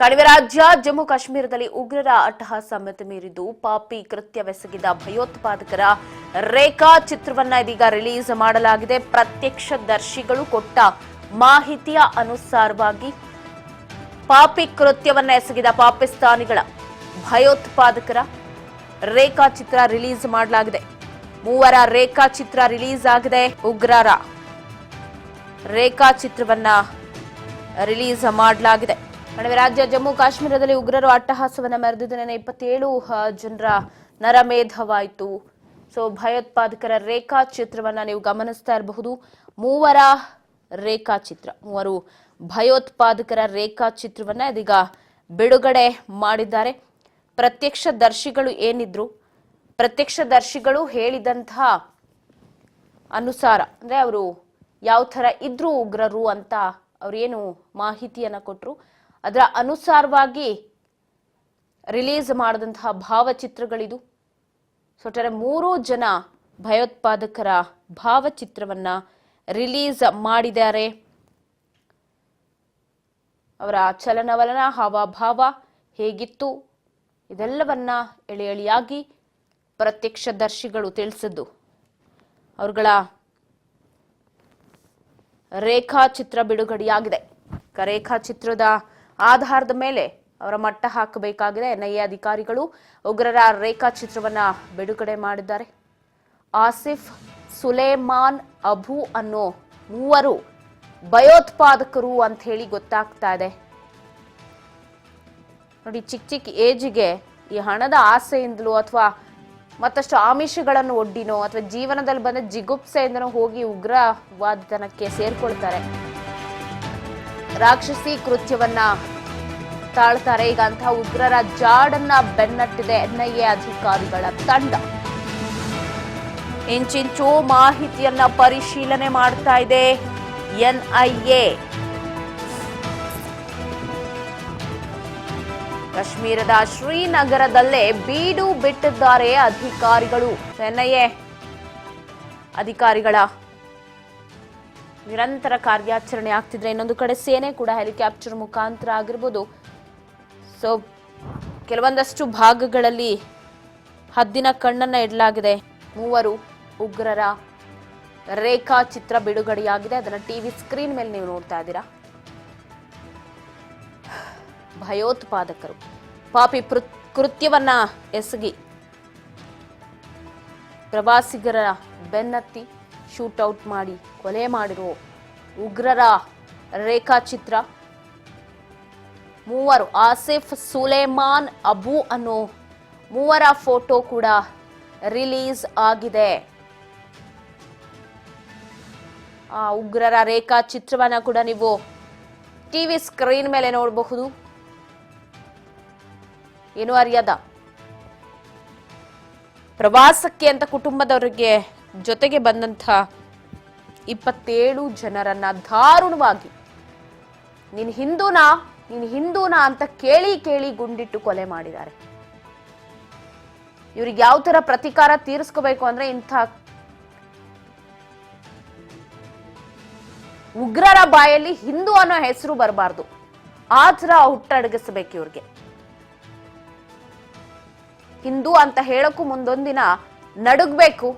ಕಣಿವೆ ರಾಜ್ಯ ಜಮ್ಮು ಕಾಶ್ಮೀರದಲ್ಲಿ ಉಗ್ರರ ಅಟ್ಟಹಾಸ ಮಿತಿ ಮೀರಿದ್ದು ಪಾಪಿ ಕೃತ್ಯವೆಸಗಿದ ಭಯೋತ್ಪಾದಕರ ರೇಖಾ ಚಿತ್ರವನ್ನ ಇದೀಗ ರಿಲೀಸ್ ಮಾಡಲಾಗಿದೆ. ಪ್ರತ್ಯಕ್ಷದರ್ಶಿಗಳು ಕೊಟ್ಟ ಮಾಹಿತಿಯ ಅನುಸಾರವಾಗಿ ಪಾಪಿ ಕೃತ್ಯವನ್ನ ಎಸಗಿದ ಪಾಕಿಸ್ತಾನಿಗಳ ಭಯೋತ್ಪಾದಕರ ರೇಖಾ ಚಿತ್ರ ರಿಲೀಸ್ ಮಾಡಲಾಗಿದೆ. ಮೂವರ ರೇಖಾ ಚಿತ್ರ ರಿಲೀಸ್ ಆಗಿದೆ. ಉಗ್ರರ ರೇಖಾ ಚಿತ್ರವನ್ನ ರಿಲೀಸ್ ಮಾಡಲಾಗಿದೆ. ಕಣಿವೆ ರಾಜ್ಯ ಜಮ್ಮು ಕಾಶ್ಮೀರದಲ್ಲಿ ಉಗ್ರರು ಅಟ್ಟಹಾಸವನ್ನ ಮೆರೆದಿದ್ದು 27 ಜನರ ನರಮೇಧವಾಯಿತು. ಸೊ ಭಯೋತ್ಪಾದಕರ ರೇಖಾ ಚಿತ್ರವನ್ನ ನೀವು ಗಮನಿಸ್ತಾ ಇರಬಹುದು. ಮೂವರ ರೇಖಾಚಿತ್ರ, ಮೂವರು ಭಯೋತ್ಪಾದಕರ ರೇಖಾ ಚಿತ್ರವನ್ನ ಇದೀಗ ಬಿಡುಗಡೆ ಮಾಡಿದ್ದಾರೆ. ಪ್ರತ್ಯಕ್ಷದರ್ಶಿಗಳು ಏನಿದ್ರು, ಪ್ರತ್ಯಕ್ಷದರ್ಶಿಗಳು ಹೇಳಿದಂತಹ ಅನುಸಾರ ಅಂದ್ರೆ ಅವರು ಯಾವ ತರ ಇದ್ರು ಉಗ್ರರು ಅಂತ ಅವ್ರೇನು ಮಾಹಿತಿಯನ್ನ ಕೊಟ್ರು, ಅದರ ಅನುಸಾರವಾಗಿ ರಿಲೀಸ್ ಮಾಡಿದಂತಹ ಭಾವಚಿತ್ರಗಳಿದು. ಒಟ್ಟಾರೆ 3 ಜನ ಭಯೋತ್ಪಾದಕರ ಭಾವಚಿತ್ರವನ್ನ ರಿಲೀಸ್ ಮಾಡಿದ್ದಾರೆ. ಅವರ ಚಲನವಲನ, ಹಾವಭಾವ ಹೇಗಿತ್ತು ಇದೆಲ್ಲವನ್ನ ಎಳೆ ಎಳೆಯಾಗಿ ಪ್ರತ್ಯಕ್ಷದರ್ಶಿಗಳು ತಿಳಿಸಿದ್ದು. ಅವರುಗಳ ರೇಖಾಚಿತ್ರ ಬಿಡುಗಡೆಯಾಗಿದೆ. ರೇಖಾಚಿತ್ರದ ಆಧಾರದ ಮೇಲೆ ಅವರ ಮಟ್ಟ ಹಾಕಬೇಕಾಗಿದೆ. ಎನ್ಐಎ ಅಧಿಕಾರಿಗಳು ಉಗ್ರರ ರೇಖಾಚಿತ್ರವನ್ನ ಬಿಡುಗಡೆ ಮಾಡಿದ್ದಾರೆ. ಆಸಿಫ್, ಸುಲೇಮಾನ್, ಅಬು ಅನ್ನೋ 3 ಭಯೋತ್ಪಾದಕರು ಅಂತ ಹೇಳಿ ಗೊತ್ತಾಗ್ತಾ ಇದೆ. ನೋಡಿ, ಚಿಕ್ಕ ಏಜಿಗೆ ಈ ಹಣದ ಆಸೆಯಿಂದಲೂ ಅಥವಾ ಮತ್ತಷ್ಟು ಆಮಿಷಗಳನ್ನು ಒಡ್ಡಿನೋ ಅಥವಾ ಜೀವನದಲ್ಲಿ ಬಂದ ಜಿಗುಪ್ಸೆಯಿಂದನೋ ಹೋಗಿ ಉಗ್ರವಾದತನಕ್ಕೆ ಸೇರ್ಕೊಳ್ತಾರೆ. ರಾಕ್ಷಸಿ ಕೃತ್ಯವನ್ನ ತಾಳ್ತಾರೆ. ಈಗ ಅಂತಹ ಉಗ್ರರ ಜಾಡನ್ನ ಬೆನ್ನಟ್ಟಿದೆ ಎನ್ಐಎ ಅಧಿಕಾರಿಗಳ ತಂಡ. ಇಂಚಿಂಚು ಮಾಹಿತಿಯನ್ನ ಪರಿಶೀಲನೆ ಮಾಡ್ತಾ ಇದೆ ಎನ್ಐಎ. ಕಾಶ್ಮೀರದ ಶ್ರೀನಗರದಲ್ಲೇ ಬೀಡು ಬಿಟ್ಟಿದ್ದಾರೆ ಅಧಿಕಾರಿಗಳು. ಎನ್ಐಎ ಅಧಿಕಾರಿಗಳ ನಿರಂತರ ಕಾರ್ಯಾಚರಣೆ ಆಗ್ತಿದ್ರೆ, ಇನ್ನೊಂದು ಕಡೆ ಸೇನೆ ಕೂಡ ಹೆಲಿಕಾಪ್ಟರ್ ಮುಖಾಂತರ ಆಗಿರ್ಬೋದು. ಸೊ ಕೆಲವೊಂದಷ್ಟು ಭಾಗಗಳಲ್ಲಿ ಹದ್ದಿನ ಕಣ್ಣನ್ನ ಇಡಲಾಗಿದೆ. 3 ಉಗ್ರರ ರೇಖಾಚಿತ್ರ ಬಿಡುಗಡೆಯಾಗಿದೆ. ಅದನ್ನ ಟಿವಿ ಸ್ಕ್ರೀನ್ ಮೇಲೆ ನೀವು ನೋಡ್ತಾ ಇದ್ದೀರಾ. ಭಯೋತ್ಪಾದಕರು ಪಾಪಿ ಕೃತ್ಯವನ್ನ ಎಸಗಿ ಪ್ರವಾಸಿಗರ ಬೆನ್ನತ್ತಿ ಶೂಟೌಟ್ ಮಾಡಿ ಕೊಲೆ ಮಾಡಿರೋ ಉಗ್ರರ ರೇಖಾಚಿತ್ರ. 3 ಆಸಿಫ್, ಸುಲೇಮಾನ್, ಅಬು ಅನ್ನೋ 3 ಫೋಟೋ ಕೂಡ ರಿಲೀಸ್ ಆಗಿದೆ. ಆ ಉಗ್ರರ ರೇಖಾಚಿತ್ರವನ್ನ ಕೂಡ ನೀವು ಟಿವಿ ಸ್ಕ್ರೀನ್ ಮೇಲೆ ನೋಡಬಹುದು. ಏನು ಅರಿಯದ ಪ್ರವಾಸಕ್ಕೆ ಅಂತ ಕುಟುಂಬದವರಿಗೆ ಜೊತೆಗೆ ಬಂದಂಥ 27 ಜನರನ್ನ ದಾರುಣವಾಗಿ ನೀನು ಹಿಂದೂನಾ ಅಂತ ಕೇಳಿ ಗುಂಡಿಟ್ಟು ಕೊಲೆ ಮಾಡಿದ್ದಾರೆ. ಇವ್ರಿಗೆ ಯಾವ ತರ ಪ್ರತೀಕಾರ ತೀರಿಸ್ಕೋಬೇಕು ಅಂದ್ರೆ ಇಂಥ ಉಗ್ರರ ಬಾಯಲ್ಲಿ ಹಿಂದೂ ಅನ್ನೋ ಹೆಸರು ಬರಬಾರ್ದು. ಆ ತರ ಹುಟ್ಟಡಗಿಸಬೇಕು ಇವ್ರಿಗೆ. ಹಿಂದೂ ಅಂತ ಹೇಳಕ್ಕೂ ಮುಂದೊಂದಿನ ನಡುಗ್ಬೇಕು,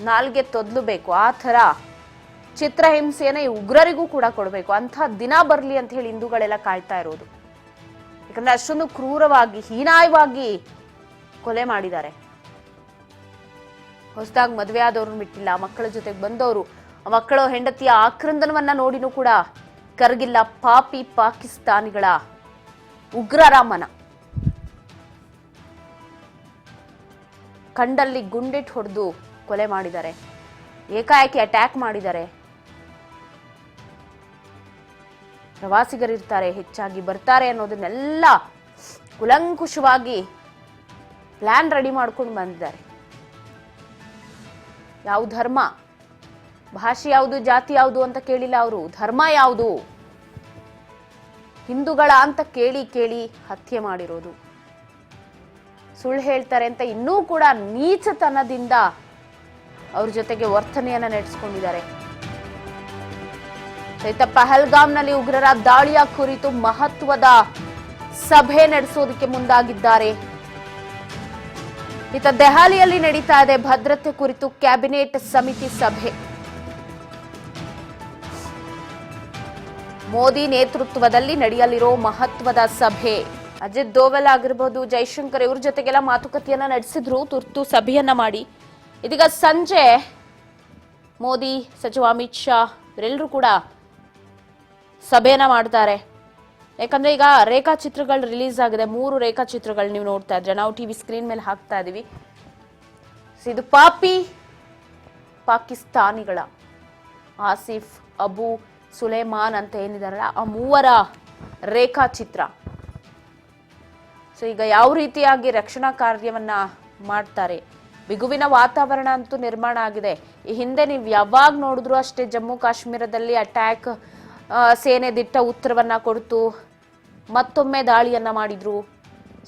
ನಾಲ್ಗೆ ತೊದ್ಲಬೇಕು. ಆ ತರ ಚಿತ್ರಹಿಂಸೆಯನ್ನ ಈ ಉಗ್ರರಿಗೂ ಕೂಡ ಕೊಡಬೇಕು. ಅಂಥ ದಿನ ಬರಲಿ ಅಂತ ಹೇಳಿ ಹಿಂದೂಗಳೆಲ್ಲ ಕಾಯ್ತಾ ಇರೋದು. ಯಾಕಂದ್ರೆ ಅಷ್ಟೊಂದು ಕ್ರೂರವಾಗಿ, ಹೀನಾಯವಾಗಿ ಕೊಲೆ ಮಾಡಿದ್ದಾರೆ. ಹೊಸದಾಗಿ ಮದುವೆ ಆದವ್ರು ಬಿಟ್ಟಿಲ್ಲ, ಮಕ್ಕಳ ಜೊತೆಗೆ ಬಂದವರು, ಮಕ್ಕಳ ಹೆಂಡತಿಯ ಆಕ್ರಂದನವನ್ನ ನೋಡಿನೂ ಕೂಡ ಕರಗಿಲ್ಲ ಪಾಪಿ ಪಾಕಿಸ್ತಾನಿಗಳ ಉಗ್ರರ ಮನ. ಕಂಡಲ್ಲಿ ಗುಂಡಿಟ್ಟು ಹೊಡೆದು ಕೊಲೆ ಮಾಡಿದ್ದಾರೆ. ಏಕಾಏಕಿ ಅಟ್ಯಾಕ್ ಮಾಡಿದ್ದಾರೆ. ಪ್ರವಾಸಿಗರಿರ್ತಾರೆ, ಹೆಚ್ಚಾಗಿ ಬರ್ತಾರೆ ಅನ್ನೋದನ್ನೆಲ್ಲ ಕುಲಂಕುಷವಾಗಿ ಪ್ಲಾನ್ ರೆಡಿ ಮಾಡ್ಕೊಂಡು ಬಂದಿದ್ದಾರೆ. ಯಾವ ಧರ್ಮ, ಭಾಷೆ ಯಾವುದು, ಜಾತಿ ಯಾವುದು ಅಂತ ಕೇಳಿಲ್ಲ ಅವರು. ಧರ್ಮ ಯಾವುದು, ಹಿಂದೂಗಳ ಅಂತ ಕೇಳಿ ಹತ್ಯೆ ಮಾಡಿರೋದು. ಸುಳ್ಳು ಹೇಳ್ತಾರೆ ಅಂತ ಇನ್ನೂ ಕೂಡ ನೀಚತನದಿಂದ ಅವ್ರ ಜೊತೆಗೆ ವರ್ತನೆಯನ್ನ ನಡೆಸ್ಕೊಂಡಿದ್ದಾರೆ. ಇತ್ತ ಪಹಲ್ಗಾಮ್ನಲ್ಲಿ ಉಗ್ರರ ದಾಳಿಯ ಕುರಿತು ಮಹತ್ವದ ಸಭೆ ನಡೆಸೋದಕ್ಕೆ ಮುಂದಾಗಿದ್ದಾರೆ. ಇತ್ತ ದೆಹಲಿಯಲ್ಲಿ ನಡೀತಾ ಇದೆ ಭದ್ರತೆ ಕುರಿತು ಕ್ಯಾಬಿನೆಟ್ ಸಮಿತಿ ಸಭೆ. ಮೋದಿ ನೇತೃತ್ವದಲ್ಲಿ ನಡೆಯಲಿರೋ ಮಹತ್ವದ ಸಭೆ. ಅಜಿತ್ ದೋವಲ್ ಆಗಿರಬಹುದು, ಜೈಶಂಕರ್ ಇವ್ರ ಜೊತೆಗೆಲ್ಲ ಮಾತುಕತೆಯನ್ನ ನಡೆಸಿದ್ರು, ತುರ್ತು ಸಭೆಯನ್ನ ಮಾಡಿ. ಇದೀಗ ಸಂಜೆ ಮೋದಿ, ಸಚಿವ ಅಮಿತ್ ಶಾ ಇವರೆಲ್ಲರೂ ಕೂಡ ಸಭೆಯನ್ನ ಮಾಡ್ತಾರೆ. ಯಾಕಂದ್ರೆ ಈಗ ರೇಖಾಚಿತ್ರಗಳು ರಿಲೀಸ್ ಆಗಿದೆ, 3 ರೇಖಾಚಿತ್ರಗಳು ನೀವು ನೋಡ್ತಾ ಇದ್ರೆ, ನಾವು ಟಿವಿ ಸ್ಕ್ರೀನ್ ಮೇಲೆ ಹಾಕ್ತಾ ಇದೀವಿ. ಇದು ಪಾಕಿಸ್ತಾನಿಗಳ ಆಸಿಫ್, ಅಬು, ಸುಲೇಮಾನ್ ಅಂತ ಏನಿದಾರಲ್ಲ ಆ 3 ರೇಖಾಚಿತ್ರ. ಸೊ ಈಗ ಯಾವ ರೀತಿಯಾಗಿ ರಕ್ಷಣಾ ಕಾರ್ಯವನ್ನ ಮಾಡ್ತಾರೆ, ಬಿಗುವಿನ ವಾತಾವರಣ ಅಂತೂ ನಿರ್ಮಾಣ ಆಗಿದೆ. ಈ ಹಿಂದೆ ನೀವು ಯಾವಾಗ ನೋಡಿದ್ರು ಅಷ್ಟೇ ಜಮ್ಮು ಕಾಶ್ಮೀರದಲ್ಲಿ ಅಟ್ಯಾಕ್, ಸೇನೆ ದಿಟ್ಟ ಉತ್ತರವನ್ನ ಕೊಡ್ತು, ಮತ್ತೊಮ್ಮೆ ದಾಳಿಯನ್ನ ಮಾಡಿದ್ರು.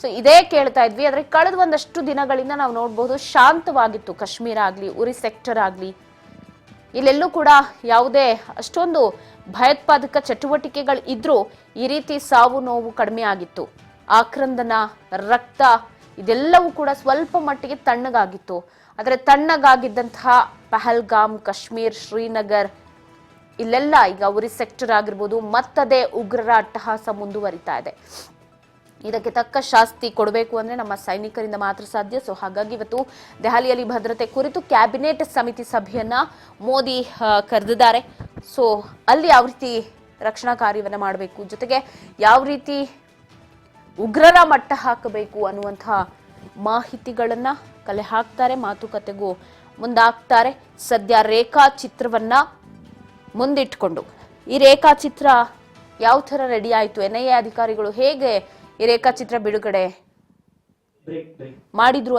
ಸೊ ಇದೇ ಕೇಳ್ತಾ ಇದ್ವಿ. ಆದ್ರೆ ಕಳೆದ ಒಂದಷ್ಟು ದಿನಗಳಿಂದ ನಾವು ನೋಡಬಹುದು ಶಾಂತವಾಗಿತ್ತು. ಕಾಶ್ಮೀರ ಆಗ್ಲಿ, ಉರಿ ಸೆಕ್ಟರ್ ಆಗ್ಲಿ, ಇಲ್ಲೆಲ್ಲೂ ಕೂಡ ಯಾವುದೇ ಅಷ್ಟೊಂದು ಭಯೋತ್ಪಾದಕ ಚಟುವಟಿಕೆಗಳು ಇದ್ರೂ ಈ ರೀತಿ ಸಾವು ನೋವು ಕಡಿಮೆ ಆಗಿತ್ತು. ಆಕ್ರಂದನ, ರಕ್ತ ಇದೆಲ್ಲವೂ ಕೂಡ ಸ್ವಲ್ಪ ಮಟ್ಟಿಗೆ ತಣ್ಣಗಾಗಿತ್ತು. ಆದರೆ ತಣ್ಣಗಾಗಿದ್ದಂತಹ ಪಹಲ್ಗಾಮ್, ಕಾಶ್ಮೀರ್, ಶ್ರೀನಗರ್ ಇಲ್ಲೆಲ್ಲ ಈಗ ಉರಿ ಸೆಕ್ಟರ್ ಆಗಿರ್ಬೋದು, ಮತ್ತದೇ ಉಗ್ರರ ಅಟ್ಟಹಾಸ ಮುಂದುವರಿತಾ ಇದೆ. ಇದಕ್ಕೆ ತಕ್ಕ ಶಾಸ್ತಿ ಕೊಡಬೇಕು ಅಂದ್ರೆ ನಮ್ಮ ಸೈನಿಕರಿಂದ ಮಾತ್ರ ಸಾಧ್ಯ. ಸೊ ಹಾಗಾಗಿ ಇವತ್ತು ದೆಹಲಿಯಲ್ಲಿ ಭದ್ರತೆ ಕುರಿತು ಕ್ಯಾಬಿನೆಟ್ ಸಮಿತಿ ಸಭೆಯನ್ನ ಮೋದಿ ಕರೆದಿದ್ದಾರೆ. ಸೊ ಅಲ್ಲಿ ಯಾವ ರೀತಿ ರಕ್ಷಣಾ ಕಾರ್ಯವನ್ನ ಮಾಡಬೇಕು, ಜೊತೆಗೆ ಯಾವ ರೀತಿ ಉಗ್ರರ ಮಟ್ಟ ಹಾಕಬೇಕು ಅನ್ನುವಂತಹ ಮಾಹಿತಿಗಳನ್ನ ಕಲೆ ಹಾಕ್ತಾರೆ, ಮಾತುಕತೆಗೂ ಮುಂದಾಗ್ತಾರೆ. ಸದ್ಯ ರೇಖಾಚಿತ್ರವನ್ನ ಮುಂದಿಟ್ಕೊಂಡು, ಈ ರೇಖಾಚಿತ್ರ ಯಾವ ತರ ರೆಡಿ ಆಯ್ತು, NIA ಅಧಿಕಾರಿಗಳು ಹೇಗೆ ಈ ರೇಖಾಚಿತ್ರ ಬಿಡುಗಡೆ ಮಾಡಿದ್ರು